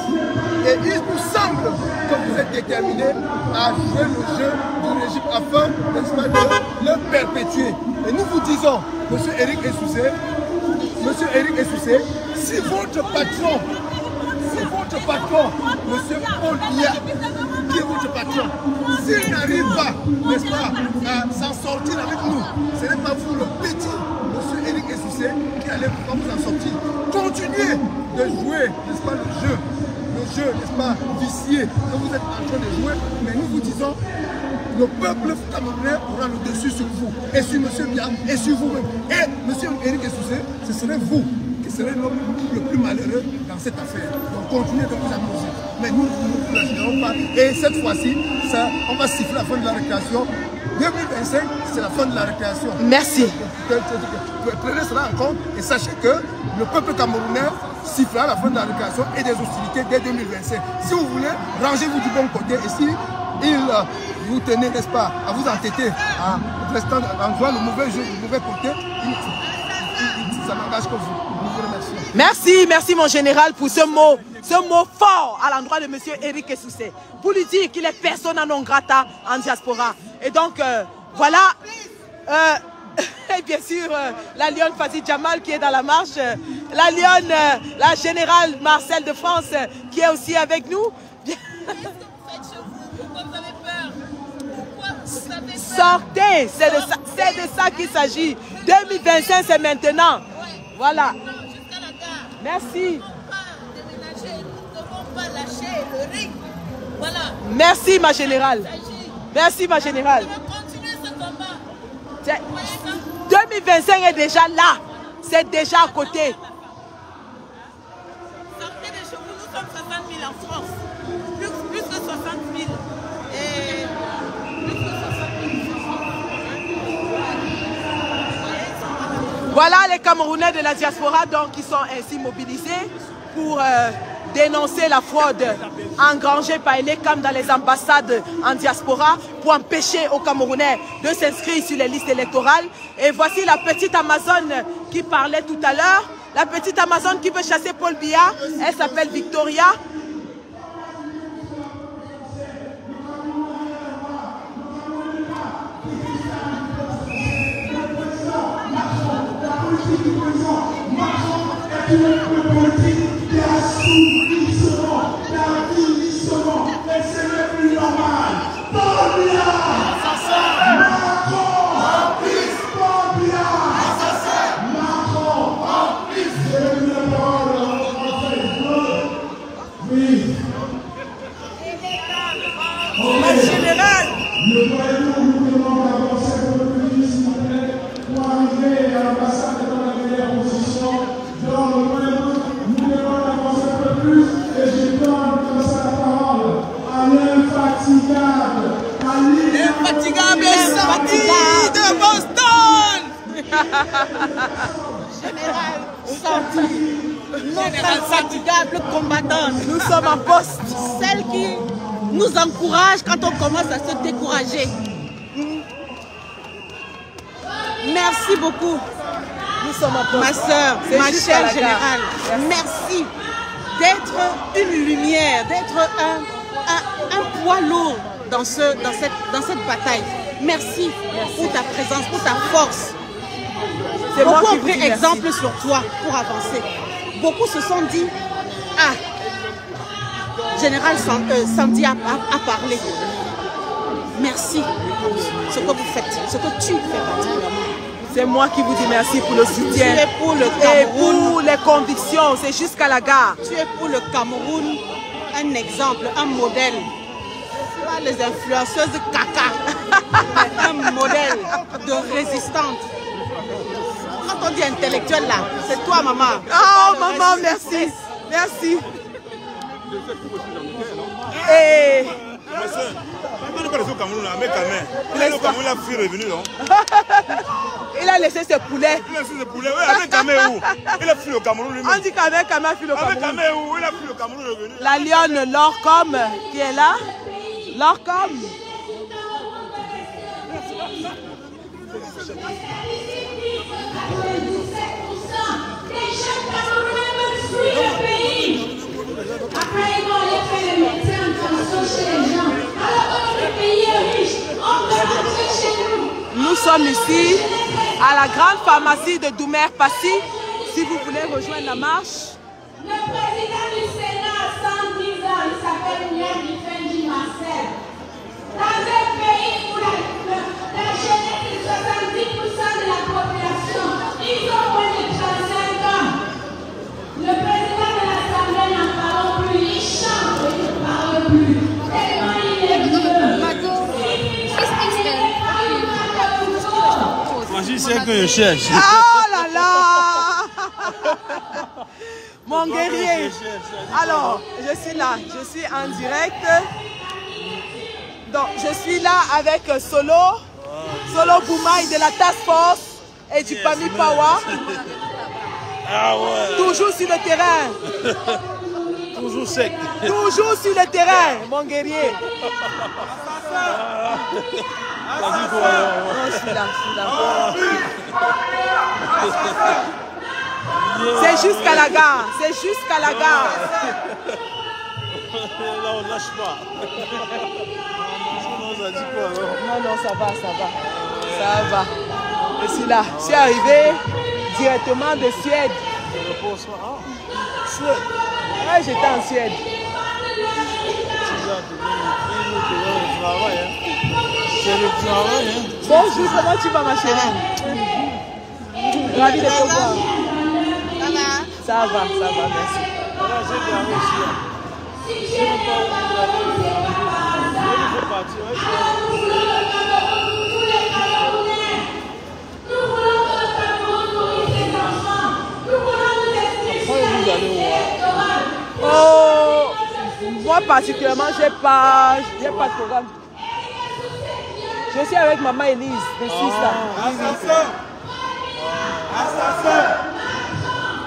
E: Et il nous semble que vous êtes déterminés à jouer le jeu du régime afin, n'est-ce pas, de le perpétuer. Et nous vous disons, M. Éric Essoussé, si votre patron, M. Paul Biya, qui est votre patron, s'il n'arrive pas, n'est-ce pas, à s'en sortir avec nous, ce n'est pas vous, le petit M. Éric Essoussé, qui allez pouvoir vous en sortir. Continuez de jouer, n'est-ce pas, le jeu, n'est-ce pas, vicié que vous êtes en train de jouer, mais nous vous disons, le peuple camerounais aura le dessus sur vous, et sur M. Biya, et sur vous-même. Et M. Éric Essoussé, ce serait vous qui serez l'homme le plus malheureux dans cette affaire. Donc continuez de vous amuser. Mais nous ne lâcherons pas. Et cette fois-ci, on va siffler la fin de la récréation. 2025, c'est la fin de la récréation.
A: Merci.
E: Prenez cela en compte et sachez que le peuple camerounais sifflera la fin de la récréation et des hostilités dès 2025. Si vous voulez, rangez-vous du bon côté. Et si vous tenez, n'est-ce pas, à vous entêter, en restant en jouant le mauvais jeu, le mauvais côté, ça n'engage que vous. Nous vous remercions.
A: Merci mon général pour ce mot fort à l'endroit de M. Éric Essoussé, pour lui dire qu'il est persona non grata en diaspora. Et donc, voilà, et bien sûr, la lionne Fadi Jamal qui est dans la marche, la lionne, la générale Marcel de France qui est aussi avec nous. Sortez, c'est de ça qu'il s'agit. 2025, c'est maintenant. Voilà. Merci. Merci ma générale. Merci ma générale. 2025 est déjà là. C'est déjà à côté.
J: Sortez de chez vous, nous sommes 60 000 en France. Plus que 60 000. Et plus que 60 000.
A: Voilà les Camerounais de la diaspora donc, qui sont ainsi mobilisés pour dénoncer la fraude engrangée par l'ECAM dans les ambassades en diaspora pour empêcher aux Camerounais de s'inscrire sur les listes électorales. Et voici la petite Amazone qui parlait tout à l'heure. La petite Amazone qui veut chasser Paul Biya, elle s'appelle Victoria.
J: de Boston. Général Santi, notre infatigable combattante.
A: Nous sommes en poste.
J: Celle qui nous encourage quand on commence à se décourager. Merci beaucoup.
A: Nous sommes en poste.
J: Ma soeur, ma chère générale, merci d'être une lumière, d'être un poids lourd dans cette bataille. Merci pour ta présence, pour ta force. Beaucoup ont pris exemple sur toi pour avancer. Beaucoup se sont dit, ah, Général Santi a parlé. Merci ce que vous faites, ce que tu fais particulièrement.
A: C'est moi qui vous dis merci pour le soutien.
J: Tu es pour le Cameroun.
A: Et pour les convictions, c'est jusqu'à la gare.
J: Tu es pour le Cameroun un exemple, un modèle. Pas les influenceuses caca. Un modèle de résistante. Quand on dit intellectuel là, c'est toi maman.
A: Oh maman, merci. Merci. Et... Il a laissé ses poulets.
F: Il a laissé ses poulets. Oui, avec Kamé où? Il a fui au Cameroun lui-même.
A: On dit Kamé a fui au Cameroun.
F: Avec Kamé où? Il a fui au Cameroun revenu.
A: La lionne Lorcom qui est là. Lorcom.
H: Après, ils vont aller faire le médecin en chez les gens. Alors que notre pays est riche, on peut rentrer chez nous.
A: Nous sommes ici à la grande pharmacie de Doumer Passy. Si vous voulez rejoindre la marche.
H: Le président du Sénat à 110 ans, il s'appelle Niamey Fendi Marcel. Dans un pays où la jeunesse est 70% de la population, ils ont moins de 35 ans. Le président de l'Assemblée n'en parle plus, il chante et ne parle plus. Tellement il est vieux.
F: Moi, je sais que je cherche.
A: Oh là là. Mon guerrier. Alors, je suis là, je suis en direct. Donc, je suis là avec Solo Boumaï de la Task Force et du Pami Power.
K: Ah ouais.
A: Toujours sur le terrain.
K: Toujours sec.
A: Toujours sur le terrain, mon guerrier. Non, je suis là, C'est jusqu'à la gare, c'est jusqu'à la gare.
K: Là, on lâche pas.
A: Non, ça va. Ça va. Je suis là. Je suis arrivé directement de Suède.
K: Suède.
A: Ouais, j'étais en Suède.
K: C'est le travail.
A: Bonjour, comment tu vas, ma chérie? Ravi de te voir. Ça va, merci. Oh, moi particulièrement, j'ai pas de programme. Je suis avec maman Elise de Suisse.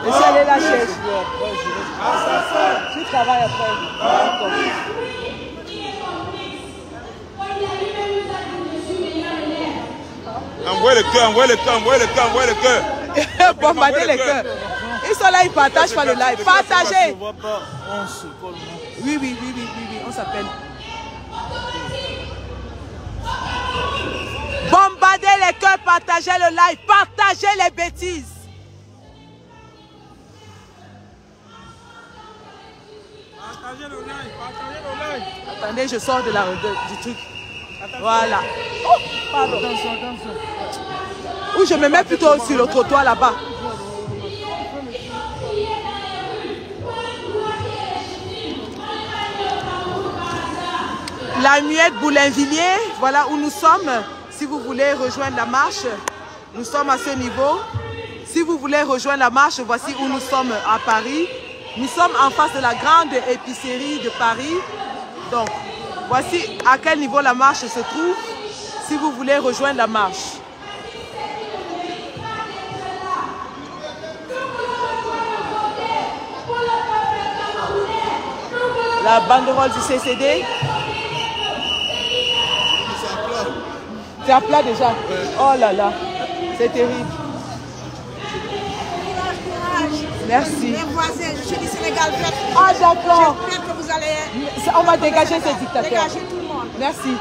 A: Je suis allée la chercher. Tu travailles après.
C: Envoyez le cœur.
A: Bombarder les cœurs. Ils sont là, ils partagent pas le live. Partagez. Oui, on s'appelle. Bombardez les cœurs, partagez le live, partagez les bêtises.
K: Partagez le live.
A: Attendez, je sors du truc. Voilà. Oh, pardon.
K: Attention.
A: Ou je me mets plutôt sur le trottoir là-bas. La Muette Boulainvilliers, voilà où nous sommes. Si vous voulez rejoindre la marche, nous sommes à ce niveau. Si vous voulez rejoindre la marche, voici où nous sommes à Paris. Nous sommes en face de la grande épicerie de Paris. Donc, voici à quel niveau la marche se trouve. Si vous voulez rejoindre la marche. La banderole du CCD. C'est à plat déjà. Oh là là, c'est terrible. Merci.
L: Les voisins, je suis du Sénégal.
A: Ah d'accord.
L: J'espère que vous allez...
A: On va dégager ces dictateurs.
L: Dégager tout le monde.
A: Merci.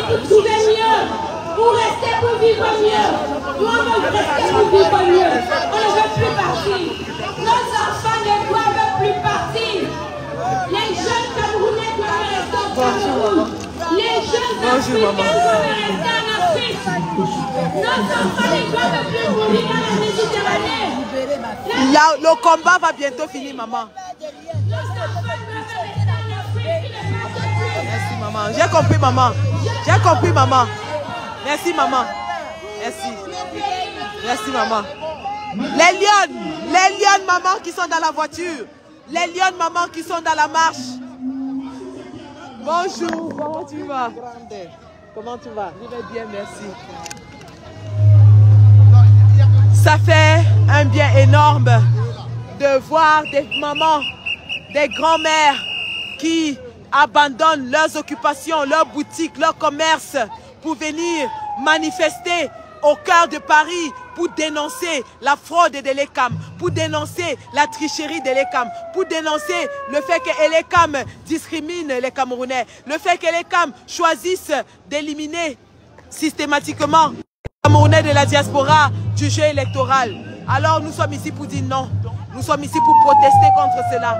M: Pour trouver mieux, pour rester, pour vivre mieux. Nous, on veut rester pour vivre mieux. On ne veut plus partir. Nos enfants ne doivent plus partir. Les jeunes Camerounais doivent rester au Cameroun. Les jeunes Africains doivent rester en Afrique. Nos enfants ne doivent plus mourir dans la Méditerranée.
A: Le combat va bientôt finir, maman. Merci, maman. J'ai compris, maman. J'ai compris, maman. Merci, maman. Merci. Merci, maman. Les lions, maman, qui sont dans la voiture. Les lions, maman, qui sont dans la marche. Bonjour, comment tu vas? Comment tu vas? Je vais bien, merci. Ça fait un bien énorme de voir des mamans, des grands-mères qui abandonnent leurs occupations, leurs boutiques, leurs commerces pour venir manifester au cœur de Paris pour dénoncer la fraude de l'ECAM, pour dénoncer la tricherie de l'ECAM, pour dénoncer le fait que l'ECAM discrimine les Camerounais, le fait que l'ECAM choisisse d'éliminer systématiquement les Camerounais de la diaspora du jeu électoral. Alors nous sommes ici pour dire non, nous sommes ici pour protester contre cela.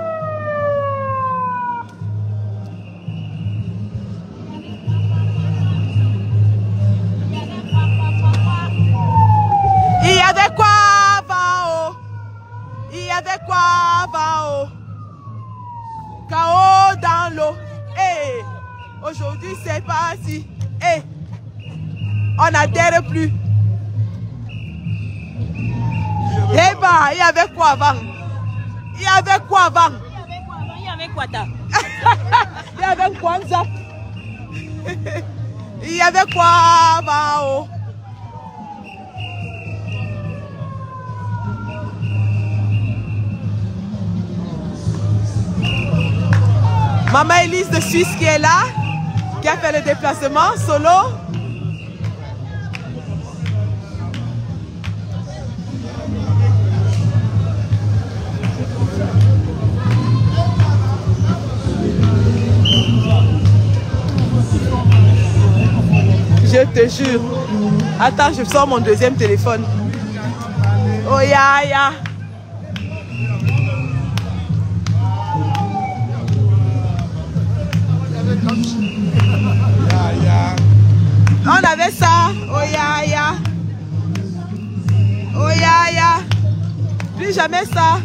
A: Il y avait quoi va-o? Il y avait quoi va-o? Chaos dans l'eau. Hey, aujourd'hui c'est parti. Hey, on n'adhère plus. Eh ben, il y avait quoi avant? Il y avait quoi avant?
L: Il y avait quoi ta?
A: Il y avait quoi ça? Il y avait quoi avant? Maman Elise de Suisse qui est là, qui a fait le déplacement solo. Je te jure. Attends, je sors mon deuxième téléphone. Oh ya ya. On avait ça. Oh ya ya. Oh ya ya. Plus jamais ça.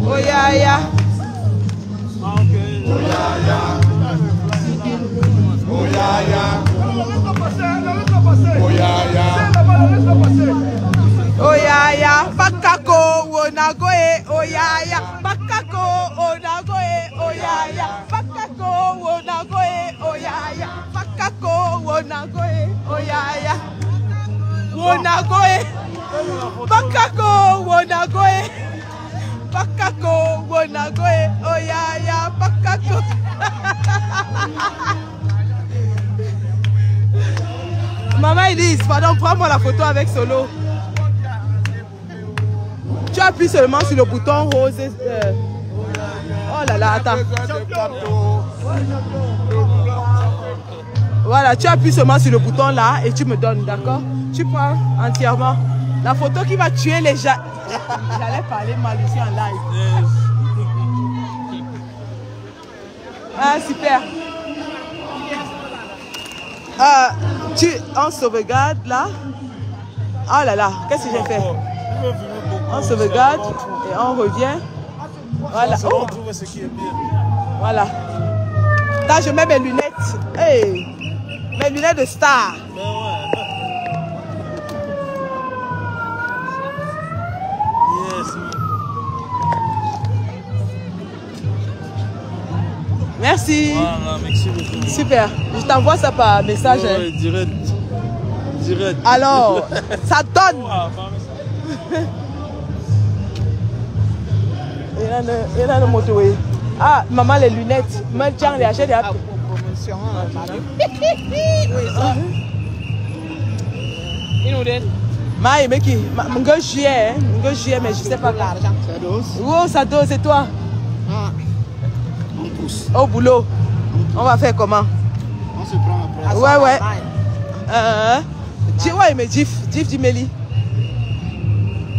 A: Oh ya ya. Oyaya, Bakako, Wonagoe, Oyaya, Bakako, Wonagoe, Oyaya, Bakako, Wonagoe, Oyaya, Bakako, Wonagoe, Oyaya, Wonagoe, Bakako, Wonagoe, Bakako, Wonagoe, Oyaya, Bakako. Maman Elise, pardon, prends-moi la photo avec Solo. Tu appuies seulement sur le bouton rose. Oh là là, attends. Voilà, tu appuies seulement sur le bouton là et tu me donnes, d'accord? Tu prends entièrement la photo qui va tuer les gens. J'allais parler mal ici en live. Ah, super. On sauvegarde là. Oh là là, qu'est-ce que j'ai fait? On sauvegarde et on revient. Voilà. Oh. Voilà. Là, je mets mes lunettes. Hey. Mes lunettes de star. Merci.
K: Voilà, merci beaucoup.
A: Super. Je t'envoie ça par message.
K: Ouais, direct. Direct.
A: Alors, ça donne. Il y a une moto. Ah, maman, les lunettes. Moi, tiens, les achètes. Promotion. Maï, mais qui? Mon gars, juillet, mais je sais pas l'argent. Ça dose. Oh, ça dose, c'est toi. Au boulot. On va faire comment?
D: On se prend après.
A: Ouais, ouais. Tu vois, il me dit Dimeli.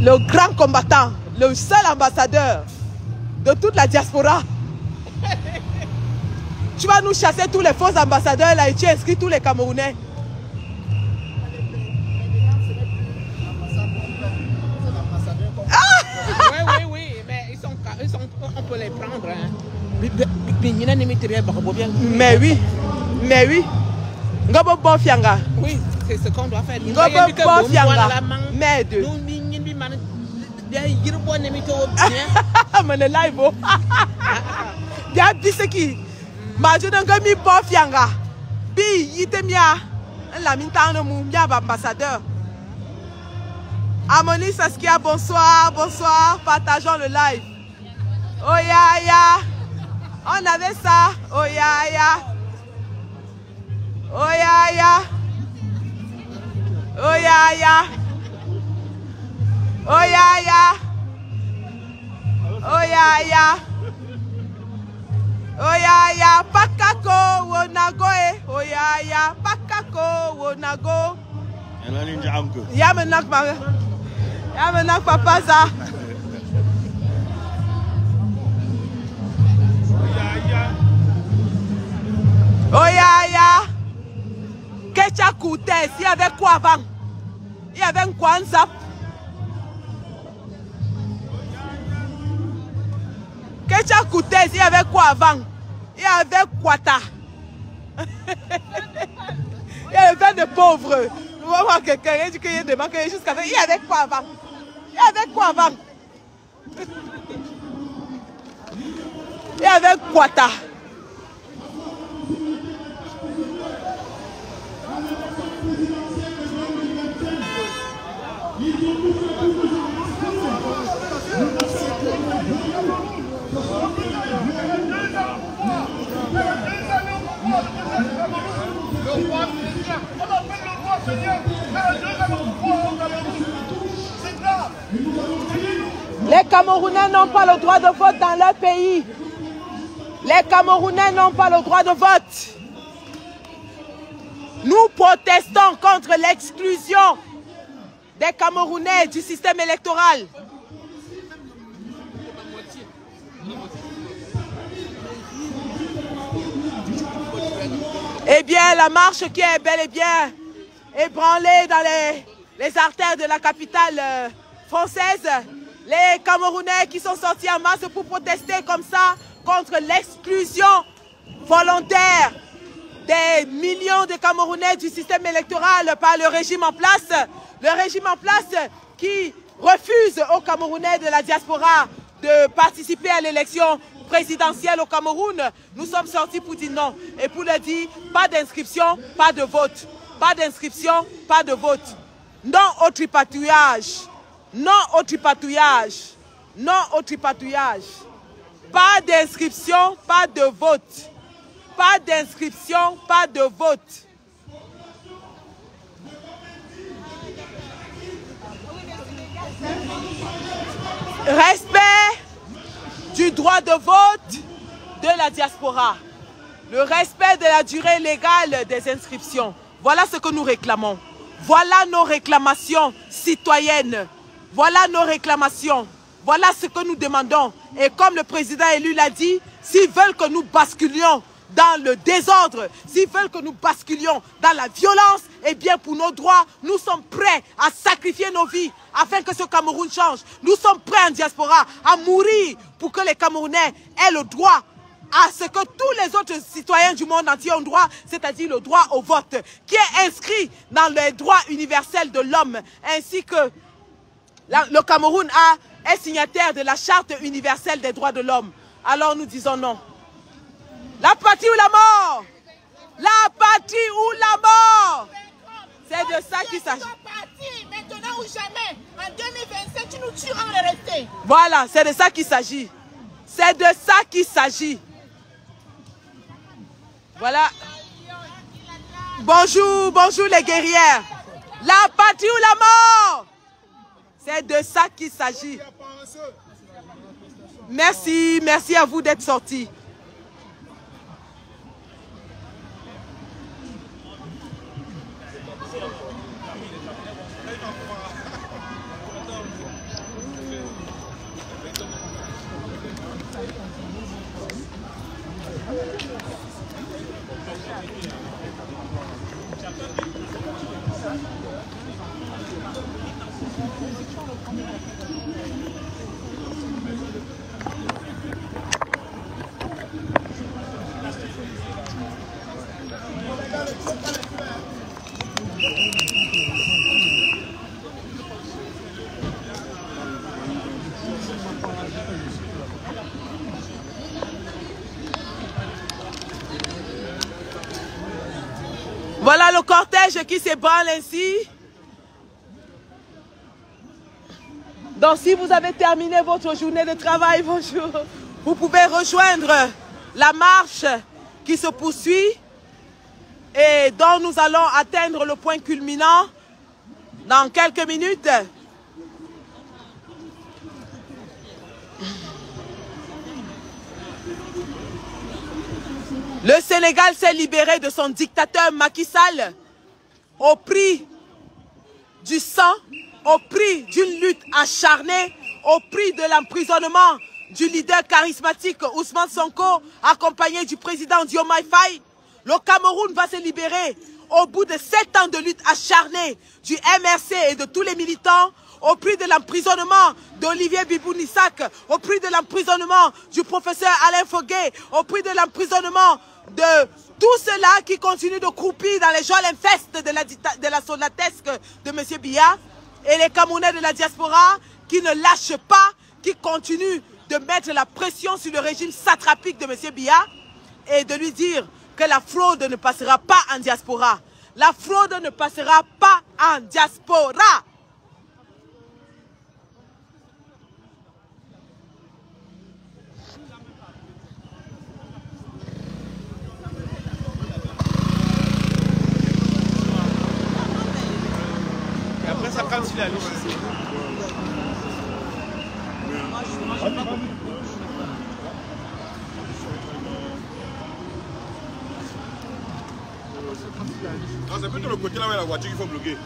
A: Le grand combattant, le seul ambassadeur de toute la diaspora. Tu vas nous chasser tous les faux ambassadeurs là et tu inscris tous les Camerounais. Mais oui, mais oui. Ngobo bon fianga.
J: Oui, c'est ce qu'on doit faire.
A: Ngobo bon fianga. Merde. Mais le live. Bien dit qui. Majo ngomi bon fianga. Bi yitemia. La mintano mumia ambassadeur. Amoni Saskia, bonsoir, bonsoir. Partageons le live. Oh ya ya. On avait ça. Oh ya ya. Oh ya ya. Oh ya ya. Oh ya ya. Oh ya ya. Oh ya ya. Pakako wonago. Oh ya ya. Pakako wonago. Ya menak mare. Ya menak papa ça. Oh ya ya. Kecha Koutes, il y avait quoi avant? Il y avait quoi en zap? Kecha Koutes, il y avait quoi avant? Il y avait Quata. Il y avait de pauvres. Nous allons voir quelqu'un qui dit qu'il y a des banques jusqu'à faire. Il y avait quoi avant? Il y avait quoi avant? Il y avait Quata. Les Camerounais n'ont pas le droit de vote dans leur pays. Les Camerounais n'ont pas le droit de vote. Nous protestons contre l'exclusion des Camerounais du système électoral. Eh bien, la marche qui est bel et bien ébranlée dans les artères de la capitale française, les Camerounais qui sont sortis en masse pour protester comme ça contre l'exclusion volontaire des millions de Camerounais du système électoral par le régime en place. Le régime en place qui refuse aux Camerounais de la diaspora de participer à l'élection présidentielle au Cameroun. Nous sommes sortis pour dire non. Et pour le dire, pas d'inscription, pas de vote. Pas d'inscription, pas de vote. Non au tripatouillage. Non au tripatouillage. Non au tripatouillage. Pas d'inscription, pas de vote. Pas d'inscription, pas de vote. Respect du droit de vote de la diaspora. Le respect de la durée légale des inscriptions. Voilà ce que nous réclamons. Voilà nos réclamations citoyennes. Voilà nos réclamations. Voilà ce que nous demandons. Et comme le président élu l'a dit, s'ils veulent que nous basculions dans le désordre, s'ils veulent que nous basculions dans la violence, eh bien pour nos droits, nous sommes prêts à sacrifier nos vies afin que ce Cameroun change. Nous sommes prêts en diaspora à mourir pour que les Camerounais aient le droit à ce que tous les autres citoyens du monde entier ont droit, c'est-à-dire le droit au vote, qui est inscrit dans les droits universels de l'homme, ainsi que le Cameroun est signataire de la Charte universelle des droits de l'homme. Alors nous disons non. La patrie ou la mort? La patrie ou la mort? C'est de ça qu'il s'agit.
N: Maintenant ou jamais, en 2027, tu nous tueras en le resté.
A: Voilà, c'est de ça qu'il s'agit. C'est de ça qu'il s'agit. Voilà. Bonjour, bonjour les guerrières. La patrie ou la mort? C'est de ça qu'il s'agit. Merci, merci à vous d'être sortis. Voilà le cortège qui s'ébranle ainsi. Donc si vous avez terminé votre journée de travail, bonjour, vous pouvez rejoindre la marche qui se poursuit et dont nous allons atteindre le point culminant dans quelques minutes. Le Sénégal s'est libéré de son dictateur Macky Sall au prix du sang, au prix d'une lutte acharnée, au prix de l'emprisonnement du leader charismatique Ousmane Sonko, accompagné du président Diomaye Faye. Le Cameroun va se libérer au bout de 7 ans de lutte acharnée du MRC et de tous les militants, au prix de l'emprisonnement d'Olivier Bibounissak, au prix de l'emprisonnement du professeur Alain Foguet, au prix de l'emprisonnement de tous ceux-là qui continuent de croupir dans les geôles infestes de la soldatesque de M. Biya, et les Camerounais de la diaspora qui ne lâchent pas, qui continuent de mettre la pression sur le régime satrapique de M. Biya et de lui dire que la fraude ne passera pas en diaspora. La fraude ne passera pas en diaspora.
O: Et après ça calme sur la louche ici.
C: Non, c'est plutôt le côté là où il y a la voiture qu'il faut bloquer.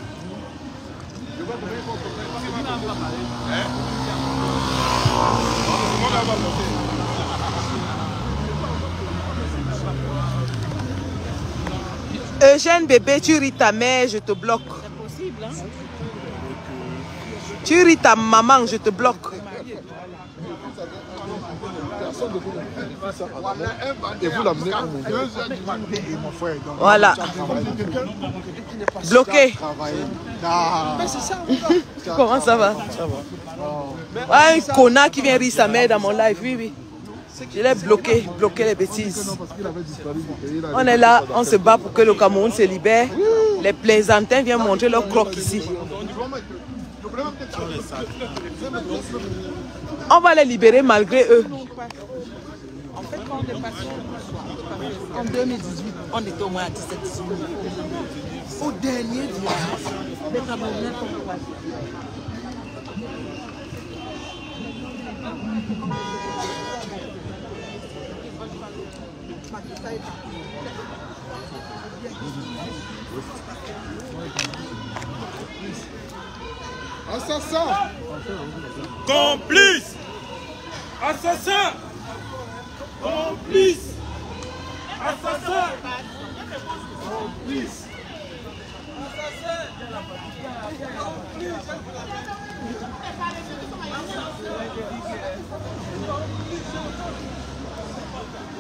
C: Je vois combien il faut bloquer. Hein? Tout le monde va bloquer.
A: Eugène bébé, tu ris ta mère, je te bloque.
J: C'est possible, hein?
A: Tu ris ta maman, je te bloque.
B: Et vous l'amenez à mon frère.
A: Voilà. Bloqué. Comment ça va?
B: Ça va.
A: Ah, un connard qui vient rire sa mère dans mon live, oui, oui. Je l'ai bloqué, bloqué les bêtises. On est là, on se bat pour que le Cameroun se libère. Les plaisantins viennent montrer leur croc ici. On va les libérer malgré eux.
J: En fait, quand on est passé en 2018, on était au moins à 17-18 000. Au dernier virage, les Camerounais sont passés.
B: Assassin!
O: Complice! Assassin! Complice! Assassin! Complice!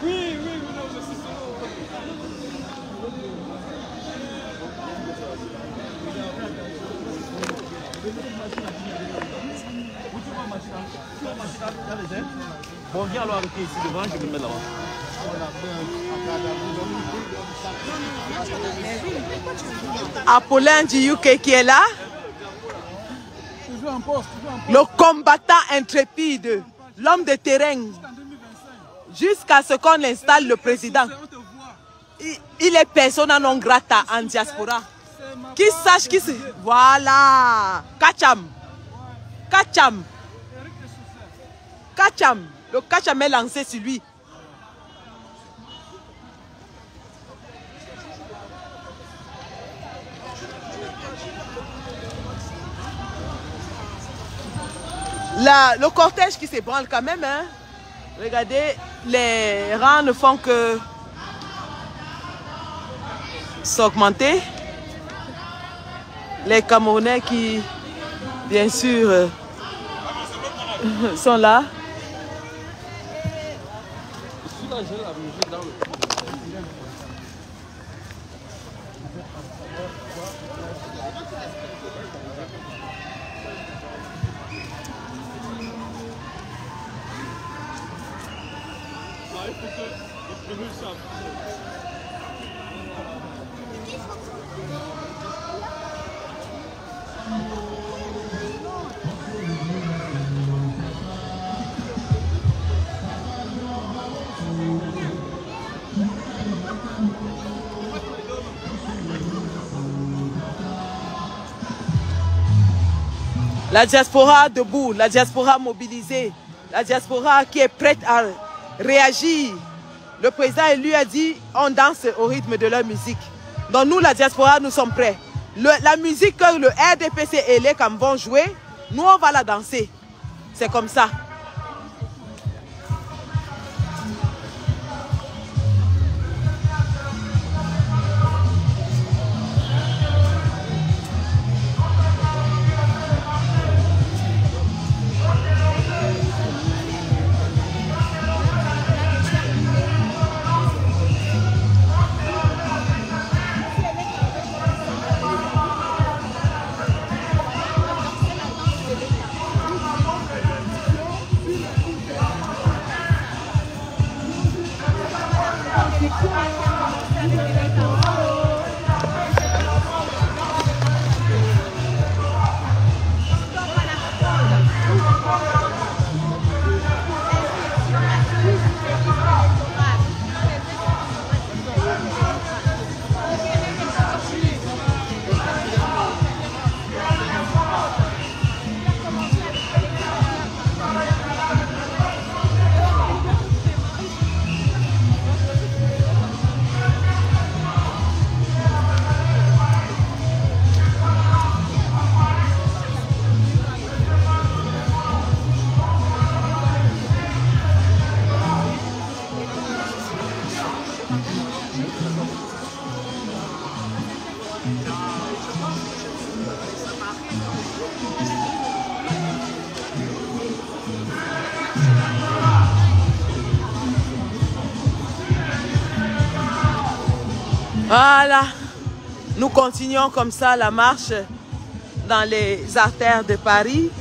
O: Oui, oui, non, je suis
K: Bon, viens alors arrêter ici devant, je vais me mettre là-bas.
A: Apollin du UK qui est là. Le combattant intrépide, l'homme de terrain. Jusqu'à ce qu'on installe le président. Il est persona non grata en diaspora. Qui sache qui c'est. Voilà. Kacham. Kacham. Kacham. Le Kacham est lancé sur lui. Là, le cortège qui s'ébranle quand même. Hein. Regardez, les rangs ne font que s'augmenter. Les Camerounais qui, bien sûr, sont là. La diaspora debout, la diaspora mobilisée, la diaspora qui est prête à réagir. Le président lui a dit, on danse au rythme de leur musique. Donc nous, la diaspora, nous sommes prêts. La musique que le RDPC et les CAM vont jouer, nous, on va la danser. C'est comme ça. Voilà, nous continuons comme ça la marche dans les artères de Paris.